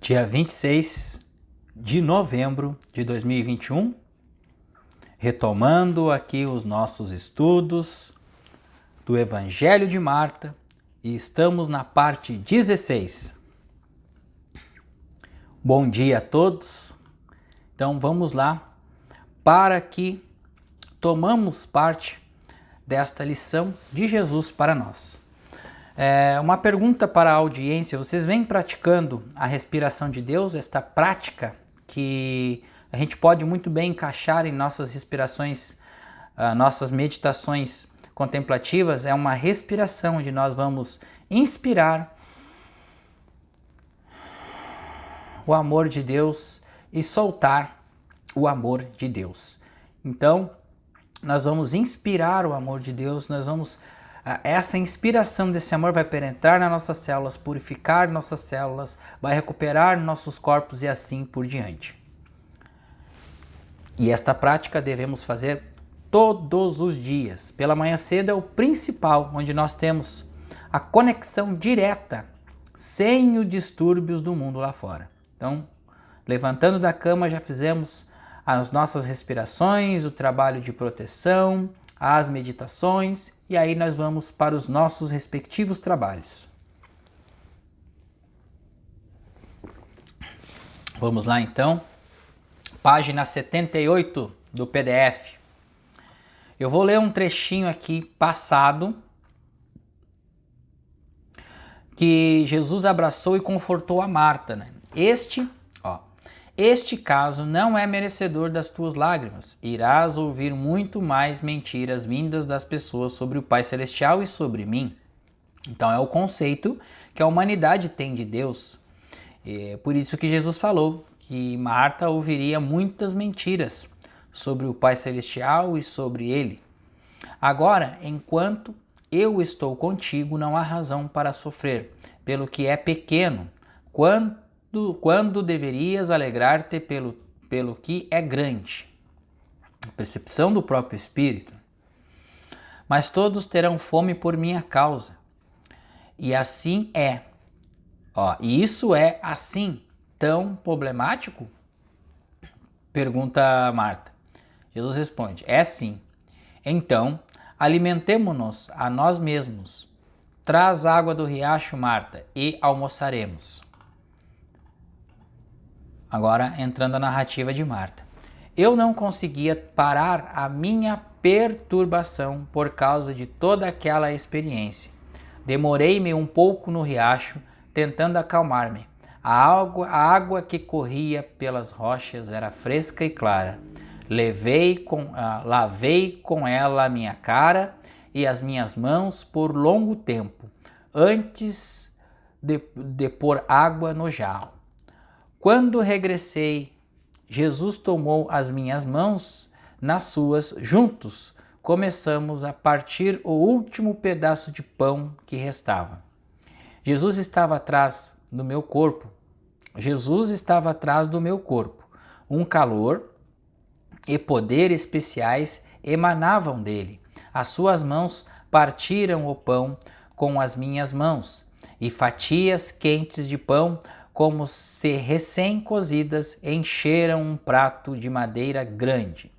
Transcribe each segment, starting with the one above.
Dia 26 de novembro de 2021, retomando aqui os nossos estudos do Evangelho de Marta e estamos na parte 16. Bom dia a todos. Então vamos lá para que tomamos parte desta lição de Jesus para nós. Uma pergunta para a audiência: vocês vêm praticando a respiração de Deus, esta prática que a gente pode muito bem encaixar em nossas respirações, nossas meditações contemplativas? É uma respiração onde nós vamos inspirar o amor de Deus e soltar o amor de Deus. Então, nós vamos inspirar o amor de Deus, essa inspiração desse amor vai penetrar nas nossas células, purificar nossas células, vai recuperar nossos corpos e assim por diante. E esta prática devemos fazer todos os dias. Pela manhã cedo é o principal, onde nós temos a conexão direta, sem os distúrbios do mundo lá fora. Então, levantando da cama, já fizemos as nossas respirações, o trabalho de proteção, as meditações, e aí nós vamos para os nossos respectivos trabalhos. Vamos lá então, página 78 do PDF. Eu vou ler um trechinho aqui passado, que Jesus abraçou e confortou a Marta, né? Este caso não é merecedor das tuas lágrimas. Irás ouvir muito mais mentiras vindas das pessoas sobre o Pai Celestial e sobre mim. Então é o conceito que a humanidade tem de Deus. É por isso que Jesus falou que Marta ouviria muitas mentiras sobre o Pai Celestial e sobre ele. Agora, enquanto eu estou contigo, não há razão para sofrer, pelo que é pequeno, quando deverias alegrar-te pelo que é grande. A percepção do próprio Espírito. Mas todos terão fome por minha causa. E assim é. E isso é assim tão problemático? Pergunta Marta. Jesus responde: é sim. Então, alimentemo-nos a nós mesmos. Traz água do riacho, Marta, e almoçaremos. Agora, entrando na narrativa de Marta. Eu não conseguia parar a minha perturbação por causa de toda aquela experiência. Demorei-me um pouco no riacho, tentando acalmar-me. A água que corria pelas rochas era fresca e clara. Lavei com ela a minha cara e as minhas mãos por longo tempo, antes de pôr água no jarro. Quando regressei, Jesus tomou as minhas mãos nas suas, juntos começamos a partir o último pedaço de pão que restava. Jesus estava atrás do meu corpo. Um calor e poder especiais emanavam dele. As suas mãos partiram o pão com as minhas mãos, e fatias quentes de pão, como se recém-cozidas, encheram um prato de madeira grande.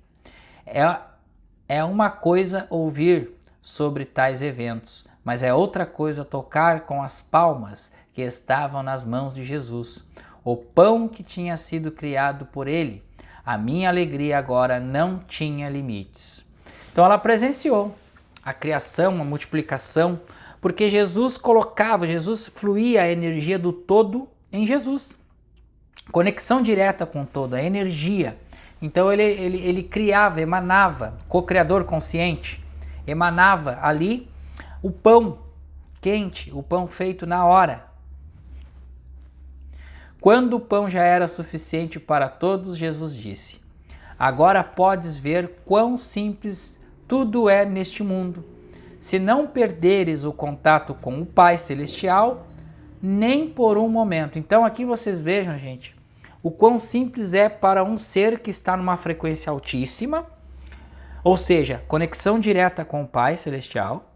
É uma coisa ouvir sobre tais eventos, mas é outra coisa tocar com as palmas que estavam nas mãos de Jesus, o pão que tinha sido criado por ele. A minha alegria agora não tinha limites. Então ela presenciou a criação, a multiplicação, porque Jesus fluía a energia do todo em Jesus. Conexão direta com toda a energia. Então ele criava, emanava, co-criador consciente, emanava ali o pão quente, o pão feito na hora. Quando o pão já era suficiente para todos, Jesus disse: agora podes ver quão simples tudo é neste mundo. Se não perderes o contato com o Pai Celestial, nem por um momento. Então aqui vocês vejam, gente, o quão simples é para um ser que está numa frequência altíssima, ou seja, conexão direta com o Pai Celestial,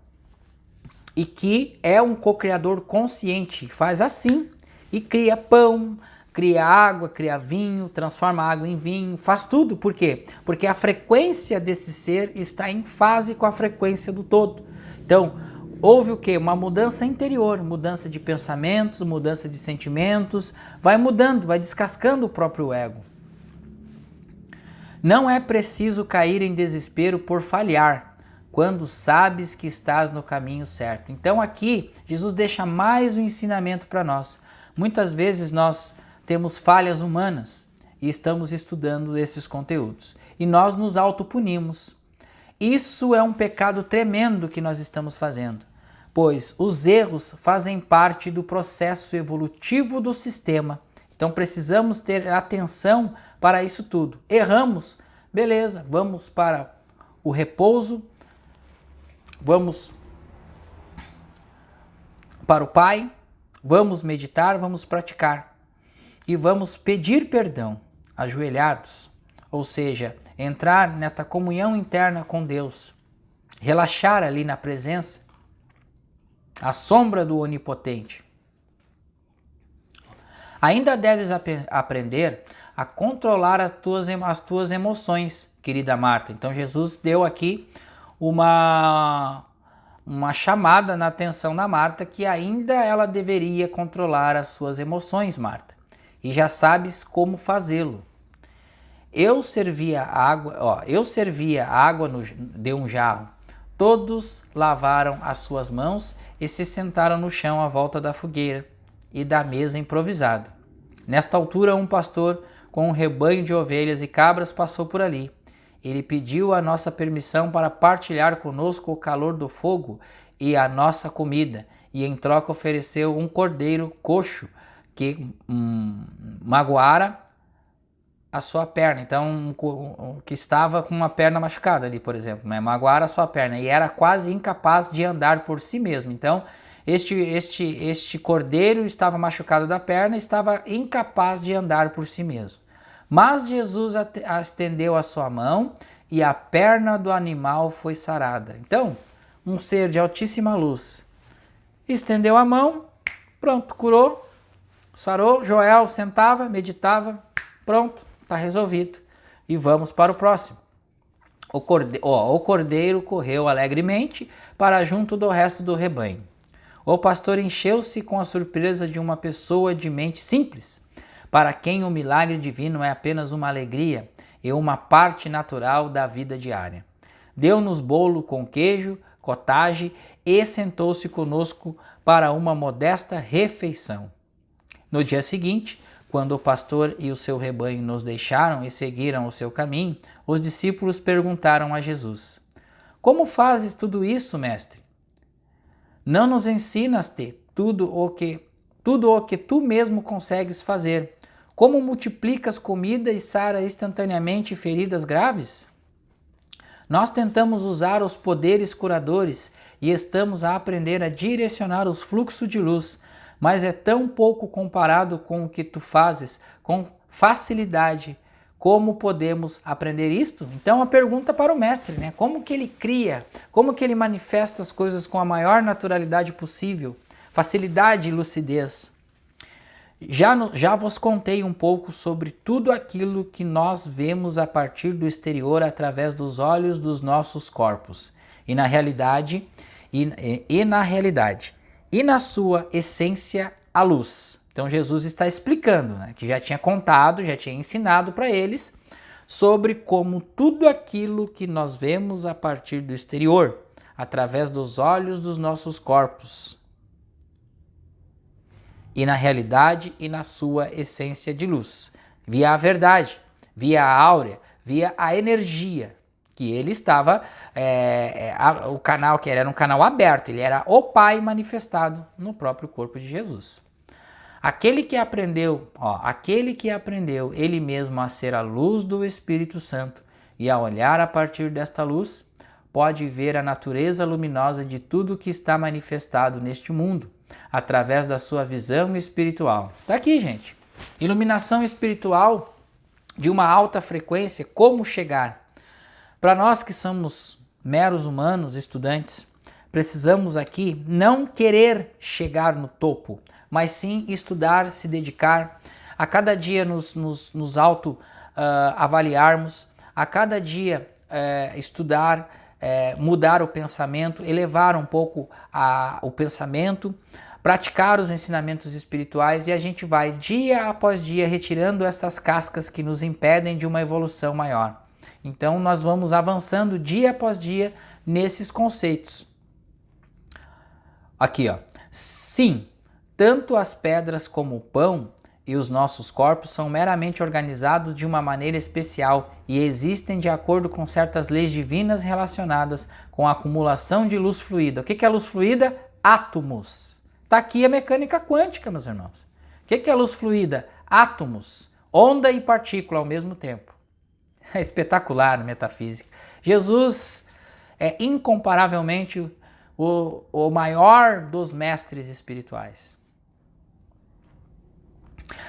e que é um co-criador consciente, que faz assim, e cria pão, cria água, cria vinho, transforma a água em vinho, faz tudo. Por quê? Porque a frequência desse ser está em fase com a frequência do todo. Então, houve o quê? Uma mudança interior, mudança de pensamentos, mudança de sentimentos, vai mudando, vai descascando o próprio ego. Não é preciso cair em desespero por falhar, quando sabes que estás no caminho certo. Então aqui, Jesus deixa mais um ensinamento para nós. Muitas vezes nós temos falhas humanas e estamos estudando esses conteúdos. E nós nos autopunimos. Isso é um pecado tremendo que nós estamos fazendo, pois os erros fazem parte do processo evolutivo do sistema. Então precisamos ter atenção para isso tudo. Erramos, beleza, vamos para o repouso, vamos para o Pai, vamos meditar, vamos praticar e vamos pedir perdão, ajoelhados, ou seja, entrar nesta comunhão interna com Deus, relaxar ali na presença, à sombra do Onipotente. Ainda deves aprender a controlar as tuas emoções, querida Marta. Então Jesus deu aqui uma chamada na atenção da Marta, que ainda ela deveria controlar as suas emoções, Marta. E já sabes como fazê-lo. Eu servia água de um jarro. Todos lavaram as suas mãos e se sentaram no chão à volta da fogueira e da mesa improvisada. Nesta altura, um pastor com um rebanho de ovelhas e cabras passou por ali. Ele pediu a nossa permissão para partilhar conosco o calor do fogo e a nossa comida, e em troca ofereceu um cordeiro coxo que magoara a sua perna. Então, que estava com uma perna machucada ali, por exemplo, né? Magoara a sua perna e era quase incapaz de andar por si mesmo. Então, este cordeiro estava machucado da perna, estava incapaz de andar por si mesmo. Mas Jesus estendeu a sua mão e a perna do animal foi sarada. Então, um ser de altíssima luz estendeu a mão, pronto, curou, sarou. Joel sentava, meditava, pronto, está resolvido. E vamos para o próximo. O cordeiro correu alegremente para junto do resto do rebanho. O pastor encheu-se com a surpresa de uma pessoa de mente simples, para quem o milagre divino é apenas uma alegria e uma parte natural da vida diária. Deu-nos bolo com queijo, cottage e sentou-se conosco para uma modesta refeição. No dia seguinte, quando o pastor e o seu rebanho nos deixaram e seguiram o seu caminho, os discípulos perguntaram a Jesus: Como fazes tudo isso, mestre? Não nos ensinas-te tudo o que tu mesmo consegues fazer? Como multiplicas comida e sara instantaneamente feridas graves? Nós tentamos usar os poderes curadores e estamos a aprender a direcionar os fluxos de luz, mas é tão pouco comparado com o que tu fazes com facilidade. Como podemos aprender isto? Então a pergunta para o mestre, né? Como que ele cria? Como que ele manifesta as coisas com a maior naturalidade possível? Facilidade e lucidez. Já vos contei um pouco sobre tudo aquilo que nós vemos a partir do exterior através dos olhos dos nossos corpos. E na realidade, e na sua essência, a luz. Então Jesus está explicando, né, que já tinha contado, já tinha ensinado para eles sobre como tudo aquilo que nós vemos a partir do exterior, através dos olhos dos nossos corpos, e na realidade e na sua essência de luz, via a verdade, via a áurea, via a energia, que ele estava, o canal que era um canal aberto, ele era o Pai manifestado no próprio corpo de Jesus. Aquele que aprendeu ele mesmo a ser a luz do Espírito Santo e a olhar a partir desta luz, pode ver a natureza luminosa de tudo que está manifestado neste mundo, através da sua visão espiritual. Está aqui, gente. Iluminação espiritual de uma alta frequência, como chegar? Para nós que somos meros humanos, estudantes, precisamos aqui não querer chegar no topo, mas sim estudar, se dedicar, a cada dia nos auto-avaliarmos, a cada dia estudar, mudar o pensamento, elevar um pouco o pensamento, praticar os ensinamentos espirituais, e a gente vai dia após dia retirando essas cascas que nos impedem de uma evolução maior. Então nós vamos avançando dia após dia nesses conceitos. Aqui, ó. Sim, tanto as pedras como o pão e os nossos corpos são meramente organizados de uma maneira especial e existem de acordo com certas leis divinas relacionadas com a acumulação de luz fluida. O que é luz fluida? Átomos. Está aqui a mecânica quântica, meus irmãos. O que é luz fluida? Átomos, onda e partícula ao mesmo tempo. É espetacular a metafísica. Jesus é incomparavelmente o maior dos mestres espirituais.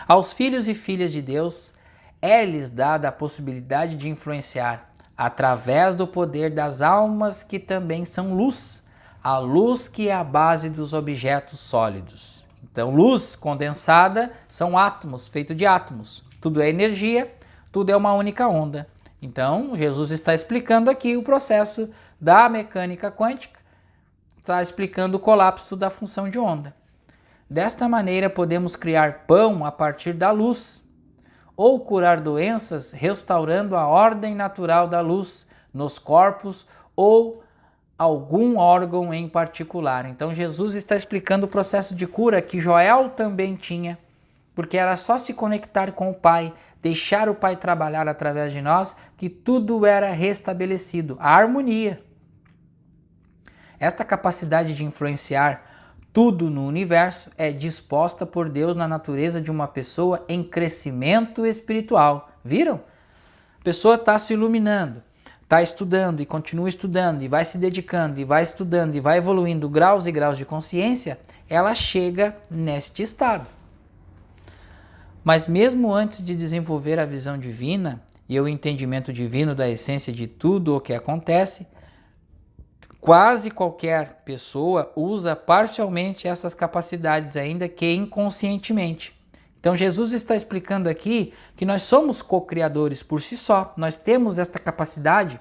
Aos filhos e filhas de Deus é-lhes dada a possibilidade de influenciar através do poder das almas que também são luz, a luz que é a base dos objetos sólidos. Então, luz condensada são átomos, feitos de átomos. Tudo é energia, tudo é uma única onda. Então, Jesus está explicando aqui o processo da mecânica quântica, está explicando o colapso da função de onda. Desta maneira, podemos criar pão a partir da luz, ou curar doenças restaurando a ordem natural da luz nos corpos ou algum órgão em particular. Então, Jesus está explicando o processo de cura que Joel também tinha, porque era só se conectar com o Pai, deixar o Pai trabalhar através de nós, que tudo era restabelecido, a harmonia. Esta capacidade de influenciar tudo no universo é disposta por Deus na natureza de uma pessoa em crescimento espiritual. Viram? A pessoa está se iluminando, está estudando e continua estudando e vai se dedicando e vai estudando e vai evoluindo graus e graus de consciência, ela chega neste estado. Mas mesmo antes de desenvolver a visão divina e o entendimento divino da essência de tudo o que acontece, quase qualquer pessoa usa parcialmente essas capacidades, ainda que inconscientemente. Então Jesus está explicando aqui que nós somos co-criadores por si só, nós temos esta capacidade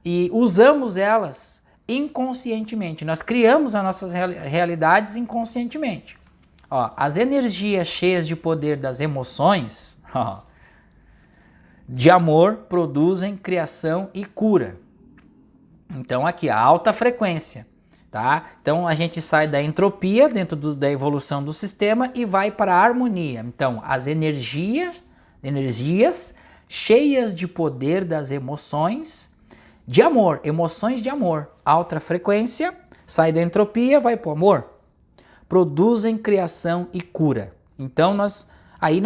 e usamos elas inconscientemente, nós criamos as nossas realidades inconscientemente. Ó, as energias cheias de poder das emoções, de amor, produzem criação e cura. Então aqui, a alta frequência, tá? Então a gente sai da entropia dentro da evolução do sistema e vai para a harmonia. Então as energias cheias de poder das emoções de amor, emoções de amor, alta frequência, sai da entropia, vai para o amor, produzem criação e cura. Então nós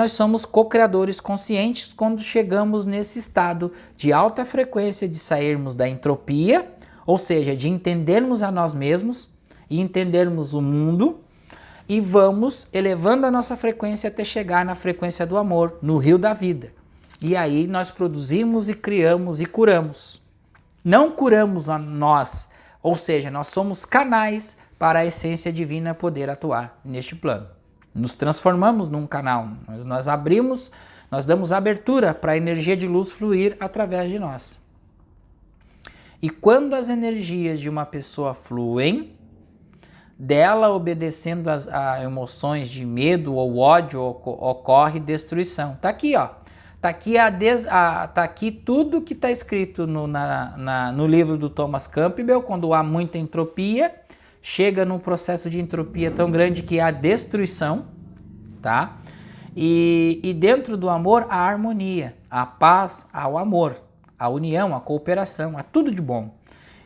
somos co-criadores conscientes quando chegamos nesse estado de alta frequência, de sairmos da entropia, ou seja, de entendermos a nós mesmos e entendermos o mundo, e vamos elevando a nossa frequência até chegar na frequência do amor, no rio da vida. E aí nós produzimos e criamos e curamos. Não curamos a nós, ou seja, nós somos canais para a essência divina poder atuar neste plano. Nos transformamos num canal, nós abrimos, nós damos abertura para a energia de luz fluir através de nós. E quando as energias de uma pessoa fluem, dela obedecendo a emoções de medo ou ódio, ocorre destruição. Tá aqui, ó. Tá aqui tudo que está escrito no livro do Thomas Campbell, quando há muita entropia, chega num processo de entropia tão grande que há destruição, tá? E dentro do amor, a harmonia, a paz, ao amor, a união, a cooperação, a tudo de bom.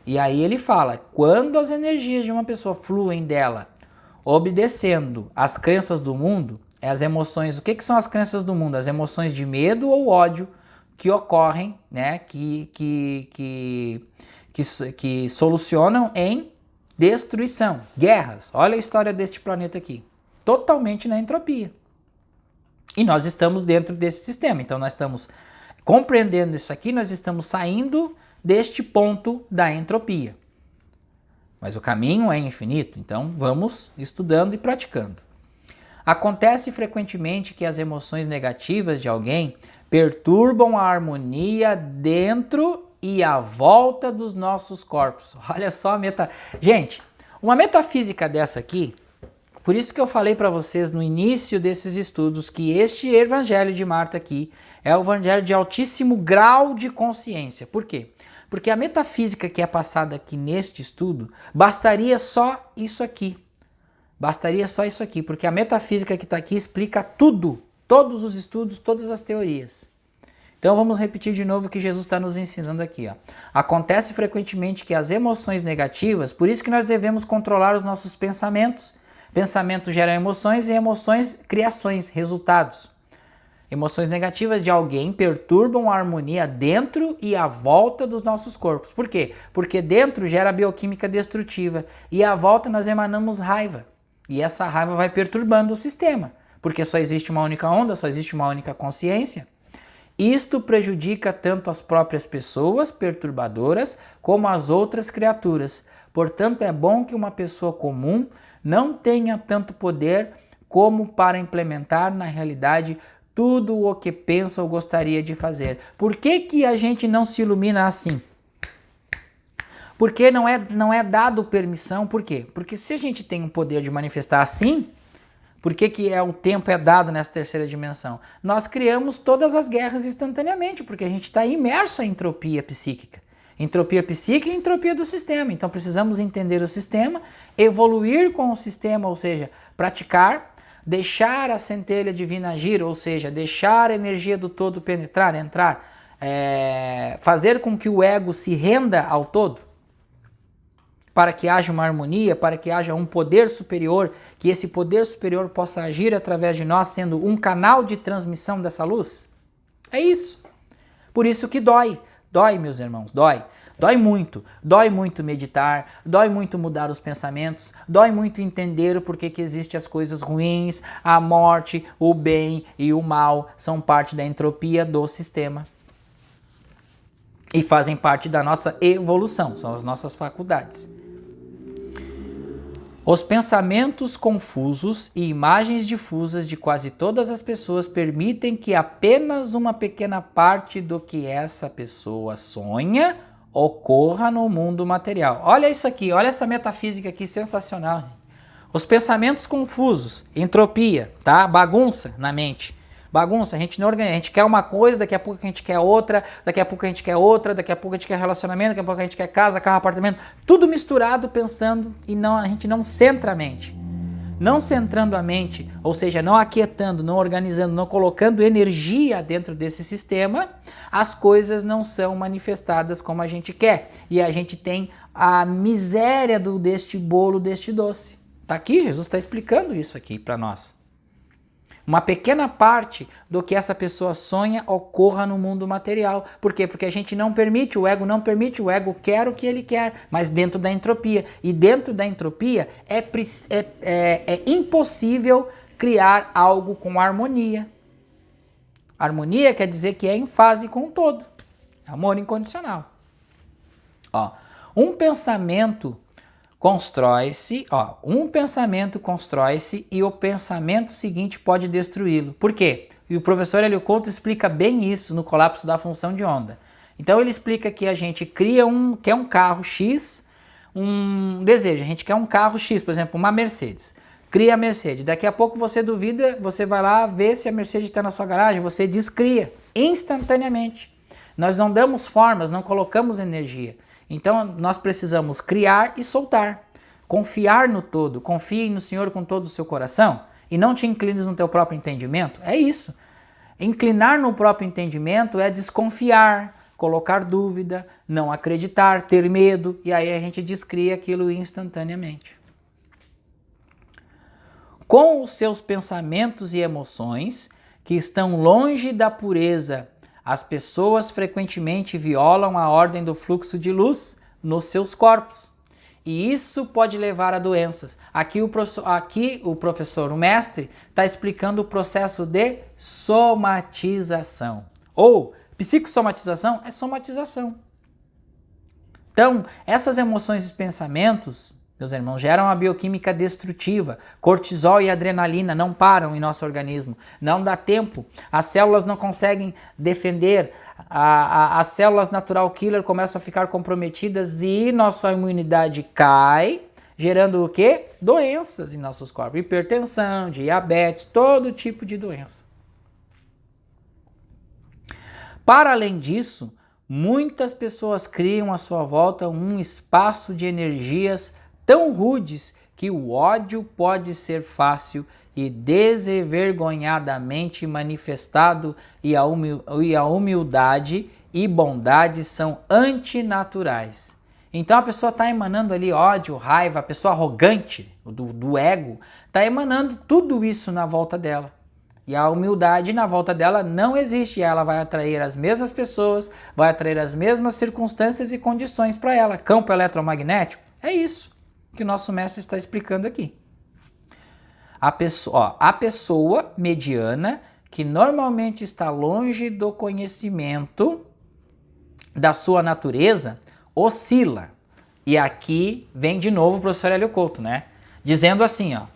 E aí ele fala, quando as energias de uma pessoa fluem dela, obedecendo às crenças do mundo, as emoções, o que são as crenças do mundo? As emoções de medo ou ódio que ocorrem, né? Que solucionam em destruição, guerras. Olha a história deste planeta aqui, totalmente na entropia. E nós estamos dentro desse sistema, então nós estamos compreendendo isso aqui, nós estamos saindo deste ponto da entropia. Mas o caminho é infinito, então vamos estudando e praticando. Acontece frequentemente que as emoções negativas de alguém perturbam a harmonia dentro e à volta dos nossos corpos. Olha só a Gente, uma metafísica dessa aqui, por isso que eu falei para vocês no início desses estudos que este evangelho de Marta aqui é o evangelho de altíssimo grau de consciência. Por quê? Porque a metafísica que é passada aqui neste estudo, bastaria só isso aqui. Bastaria só isso aqui, porque a metafísica que está aqui explica tudo, todos os estudos, todas as teorias. Então vamos repetir de novo o que Jesus está nos ensinando aqui. Ó. Acontece frequentemente que as emoções negativas, por isso que nós devemos controlar os nossos pensamentos. Pensamentos geram emoções e emoções criações, resultados. Emoções negativas de alguém perturbam a harmonia dentro e à volta dos nossos corpos. Por quê? Porque dentro gera bioquímica destrutiva e à volta nós emanamos raiva. E essa raiva vai perturbando o sistema, porque só existe uma única onda, só existe uma única consciência. Isto prejudica tanto as próprias pessoas perturbadoras como as outras criaturas. Portanto, é bom que uma pessoa comum não tenha tanto poder como para implementar na realidade tudo o que pensa ou gostaria de fazer. Por que a gente não se ilumina assim? Porque não é dado permissão. Por quê? Porque se a gente tem um poder de manifestar assim, por que o tempo é dado nessa terceira dimensão? Nós criamos todas as guerras instantaneamente, porque a gente está imerso à entropia psíquica. Entropia psíquica e entropia do sistema. Então precisamos entender o sistema, evoluir com o sistema, ou seja, praticar, deixar a centelha divina agir, ou seja, deixar a energia do todo penetrar, entrar, fazer com que o ego se renda ao todo, para que haja uma harmonia, para que haja um poder superior, que esse poder superior possa agir através de nós, sendo um canal de transmissão dessa luz. É isso. Por isso que dói. Dói, meus irmãos, dói. Dói muito meditar, dói muito mudar os pensamentos, dói muito entender o porquê que existem as coisas ruins, a morte, o bem e o mal são parte da entropia do sistema. E fazem parte da nossa evolução, são as nossas faculdades. Os pensamentos confusos e imagens difusas de quase todas as pessoas permitem que apenas uma pequena parte do que essa pessoa sonha ocorra no mundo material. Olha isso aqui, olha essa metafísica aqui sensacional. Os pensamentos confusos, entropia, tá? Bagunça na mente. Bagunça, a gente não organiza, a gente quer uma coisa, daqui a pouco a gente quer outra, daqui a pouco a gente quer outra, daqui a pouco a gente quer relacionamento, daqui a pouco a gente quer casa, carro, apartamento, tudo misturado pensando e a gente não centra a mente. Não centrando a mente, ou seja, não aquietando, não organizando, não colocando energia dentro desse sistema, as coisas não são manifestadas como a gente quer. E a gente tem a miséria deste bolo, deste doce. Tá aqui, Jesus está explicando isso aqui para nós. Uma pequena parte do que essa pessoa sonha ocorra no mundo material. Por quê? Porque a gente não permite, o ego não permite, o ego quer o que ele quer, mas dentro da entropia. E dentro da entropia é impossível criar algo com harmonia. Harmonia quer dizer que é em fase com o todo. Amor incondicional. Um pensamento constrói-se e o pensamento seguinte pode destruí-lo. Por quê? E o professor Hélio Couto explica bem isso no colapso da função de onda. Então ele explica que a gente quer um carro X, um desejo, a gente quer um carro X, por exemplo, uma Mercedes. Cria a Mercedes, daqui a pouco você duvida, você vai lá ver se a Mercedes está na sua garagem, você descria instantaneamente. Nós não damos formas, não colocamos energia. Então nós precisamos criar e soltar, confiar no todo, confie no Senhor com todo o seu coração e não te inclines no teu próprio entendimento. É isso. Inclinar no próprio entendimento é desconfiar, colocar dúvida, não acreditar, ter medo, e aí a gente descria aquilo instantaneamente. Com os seus pensamentos e emoções que estão longe da pureza, as pessoas frequentemente violam a ordem do fluxo de luz nos seus corpos. E isso pode levar a doenças. Aqui o professor, o mestre, está explicando o processo de somatização. Ou psicossomatização é somatização. Então, essas emoções e pensamentos meus irmãos, gera uma bioquímica destrutiva. Cortisol e adrenalina não param em nosso organismo. Não dá tempo. As células não conseguem defender. As células natural killer começam a ficar comprometidas e nossa imunidade cai, gerando o quê? Doenças em nossos corpos. Hipertensão, diabetes, todo tipo de doença. Para além disso, muitas pessoas criam à sua volta um espaço de energias tão rudes que o ódio pode ser fácil e desenvergonhadamente manifestado e a humildade e bondade são antinaturais. Então a pessoa está emanando ali ódio, raiva, a pessoa arrogante do ego está emanando tudo isso na volta dela. E a humildade na volta dela não existe. Ela vai atrair as mesmas pessoas, vai atrair as mesmas circunstâncias e condições para ela. Campo eletromagnético, é isso que o nosso mestre está explicando aqui. A pessoa mediana, que normalmente está longe do conhecimento da sua natureza, oscila. E aqui vem de novo o professor Hélio Couto, né? Dizendo assim, o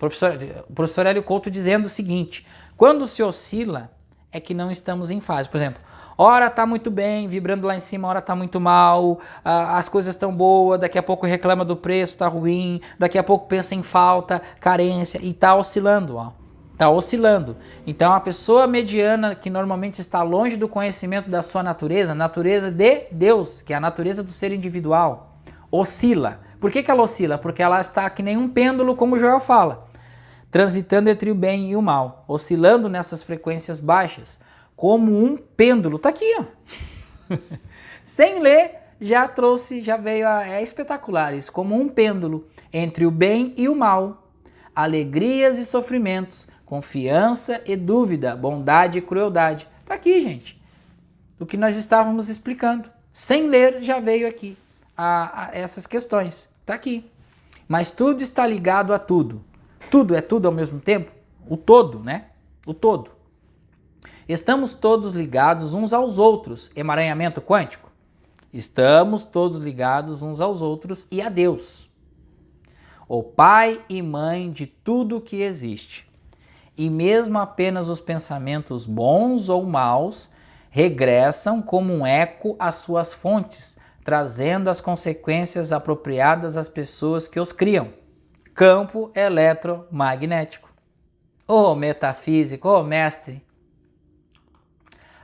professor Hélio Couto dizendo o seguinte: quando se oscila, é que não estamos em fase. Por exemplo, hora tá muito bem, vibrando lá em cima, hora tá muito mal, as coisas estão boas, daqui a pouco reclama do preço, tá ruim, daqui a pouco pensa em falta, carência, e tá oscilando, tá oscilando. Então a pessoa mediana, que normalmente está longe do conhecimento da sua natureza de Deus, que é a natureza do ser individual, oscila. Por que ela oscila? Porque ela está que nem um pêndulo, como o Joel fala, transitando entre o bem e o mal, oscilando nessas frequências baixas, como um pêndulo. Tá aqui, ó. Sem ler, já veio, é espetacular isso, como um pêndulo entre o bem e o mal, alegrias e sofrimentos, confiança e dúvida, bondade e crueldade. Tá aqui, gente, o que nós estávamos explicando. Sem ler, já veio aqui a essas questões. Tá aqui. Mas tudo está ligado a tudo. Tudo é tudo ao mesmo tempo? O todo, né? O todo. Estamos todos ligados uns aos outros. Emaranhamento quântico? Estamos todos ligados uns aos outros e a Deus, o Pai e Mãe de tudo que existe. E mesmo apenas os pensamentos bons ou maus regressam como um eco às suas fontes, trazendo as consequências apropriadas às pessoas que os criam. Campo eletromagnético. Ô metafísico, ô mestre!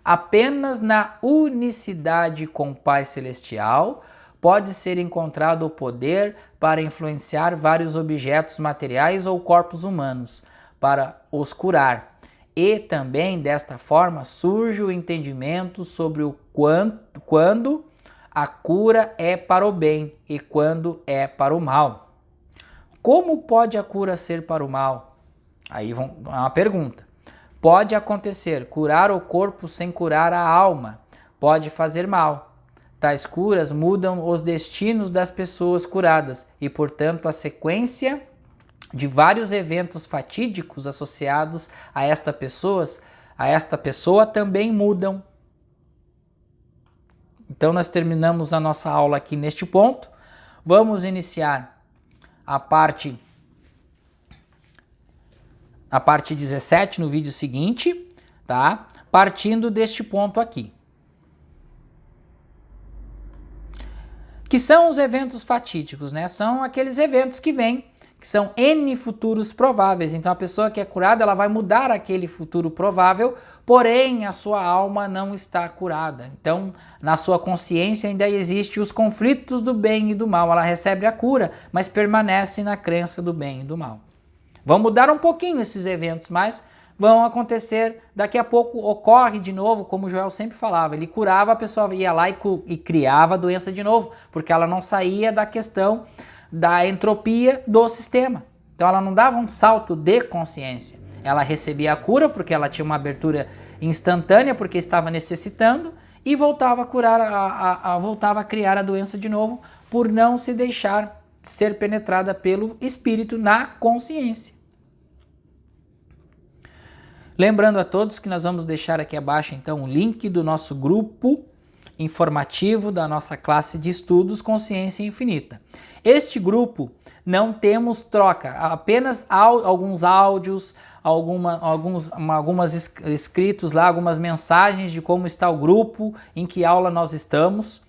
Apenas na unicidade com o Pai Celestial pode ser encontrado o poder para influenciar vários objetos materiais ou corpos humanos, para os curar. E também, desta forma, surge o entendimento sobre o quando a cura é para o bem e quando é para o mal. Como pode a cura ser para o mal? Aí uma pergunta. Pode acontecer curar o corpo sem curar a alma. Pode fazer mal. Tais curas mudam os destinos das pessoas curadas e, portanto, a sequência de vários eventos fatídicos associados a esta pessoa também mudam. Então nós terminamos a nossa aula aqui neste ponto. Vamos iniciar a parte 17 no vídeo seguinte, tá? Partindo deste ponto aqui. Que são os eventos fatídicos, né? São aqueles eventos que vêm, que são N futuros prováveis. Então a pessoa que é curada, ela vai mudar aquele futuro provável, porém a sua alma não está curada. Então, na sua consciência ainda existem os conflitos do bem e do mal. Ela recebe a cura, mas permanece na crença do bem e do mal. Vão mudar um pouquinho esses eventos, mas vão acontecer, daqui a pouco ocorre de novo, como o Joel sempre falava, ele curava, a pessoa ia lá e criava a doença de novo, porque ela não saía da questão da entropia do sistema. Então ela não dava um salto de consciência, ela recebia a cura porque ela tinha uma abertura instantânea, porque estava necessitando, e voltava a curar, voltava a criar a doença de novo, por não se deixar ser penetrada pelo espírito na consciência. Lembrando a todos que nós vamos deixar aqui abaixo então o link do nosso grupo informativo da nossa classe de estudos Consciência Infinita. Este grupo não temos troca, apenas alguns áudios, algumas escritos lá, algumas mensagens de como está o grupo, em que aula nós estamos.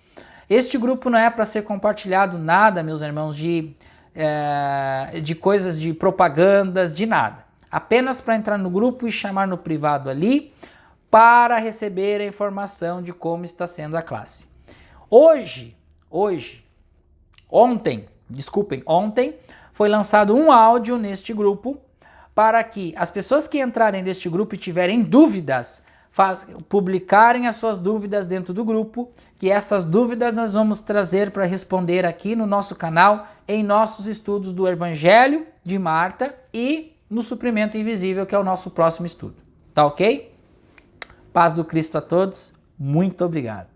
Este grupo não é para ser compartilhado nada, meus irmãos, de coisas de propagandas, de nada. Apenas para entrar no grupo e chamar no privado ali para receber a informação de como está sendo a classe. Ontem foi lançado um áudio neste grupo para que as pessoas que entrarem neste grupo e tiverem dúvidas, publicarem as suas dúvidas dentro do grupo, que essas dúvidas nós vamos trazer para responder aqui no nosso canal, em nossos estudos do Evangelho de Marta e no Suprimento Invisível, que é o nosso próximo estudo. Tá ok? Paz do Cristo a todos, muito obrigado.